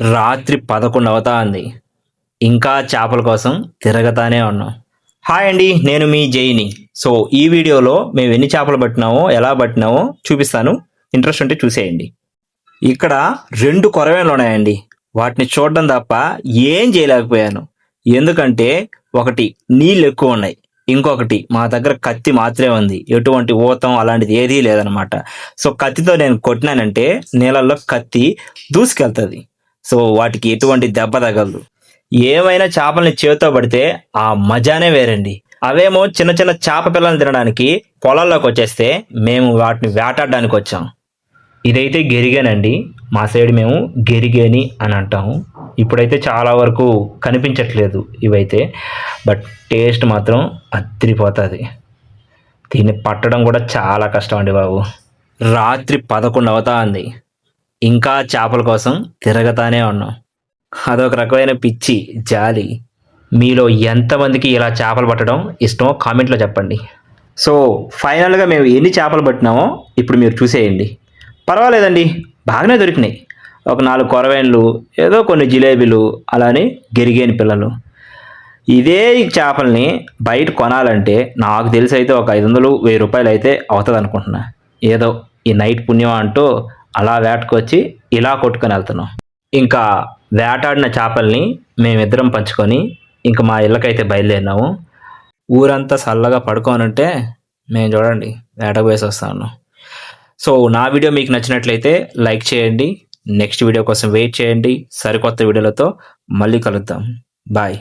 రాత్రి 11 అవుతా ఉంది. ఇంకా చేపల కోసం తిరగతానే ఉన్నాం. హాయ్ అండి, నేను మీ జైని. సో ఈ వీడియోలో మేము ఎన్ని చేపలు పట్టినామో, ఎలా పట్టినామో చూపిస్తాను. ఇంట్రెస్ట్ ఉంటే చూసేయండి. ఇక్కడ 2 కొరవేన్లు ఉన్నాయండి. వాటిని చూడడం తప్ప ఏం చేయలేకపోయాను. ఎందుకంటే ఒకటి నీళ్ళు ఎక్కువ ఉన్నాయి, ఇంకొకటి మా దగ్గర కత్తి మాత్రమే ఉంది. ఎటువంటి ఊతం అలాంటిది ఏదీ లేదనమాట. సో కత్తితో నేను కొట్టినానంటే నీళ్ళల్లో కత్తి దూసుకెళ్తుంది. సో వాటికి ఎటువంటి దెబ్బ తగలదు. ఏమైనా చేపల్ని చేతితో పడితే ఆ మజానే వేరండి. అవేమో చిన్న చిన్న చేప పిల్లల్ని తినడానికి పొలాల్లోకి వచ్చేస్తే మేము వాటిని వేటాడడానికి వచ్చాం. ఇదైతే గెరిగేనండి. మా సైడ్ మేము గెరిగేని అని అంటాము. ఇప్పుడైతే చాలా వరకు కనిపించట్లేదు ఇవైతే. బట్ టేస్ట్ మాత్రం అదిరిపోతుంది. దీన్ని పట్టడం కూడా చాలా కష్టం అండి బాబు. రాత్రి 11 అవుతా ఉంది. ఇంకా చేపల కోసం తిరగతానే ఉన్నాం. అదొక రకమైన పిచ్చి, జాలి. మీలో ఎంతమందికి ఇలా చేపలు పట్టడం ఇష్టమో కామెంట్లో చెప్పండి. సో ఫైనల్గా మేము ఎన్ని చేపలు పట్టినామో ఇప్పుడు మీరు చూసేయండి. పర్వాలేదండి, బాగానే దొరికినాయి. ఒక 4 కొరవేన్లు, ఏదో కొన్ని జిలేబీలు, అలానే గెరిగేని పిల్లలు. ఇదే ఈ చేపల్ని బయట కొనాలంటే నాకు తెలిసి అయితే ఒక 500-1000 రూపాయలు అయితే అవుతుంది అనుకుంటున్నా. ఏదో ఈ నైట్ పుణ్యం అంటూ అలా వేటకొచ్చి ఇలా కొట్టుకొని వెళ్తున్నాం. ఇంకా వేటాడిన చేపల్ని మేమిద్దరం పంచుకొని ఇంకా మా ఇళ్ళకైతే బయలుదేరినాము. ఊరంతా చల్లగా పడుకోనుంటే మేము చూడండి వేటకు వేసి వస్తాను. సో నా వీడియో మీకు నచ్చినట్లయితే లైక్ చేయండి. నెక్స్ట్ వీడియో కోసం వెయిట్ చేయండి. సరికొత్త వీడియోలతో మళ్ళీ కలుద్దాం. బాయ్.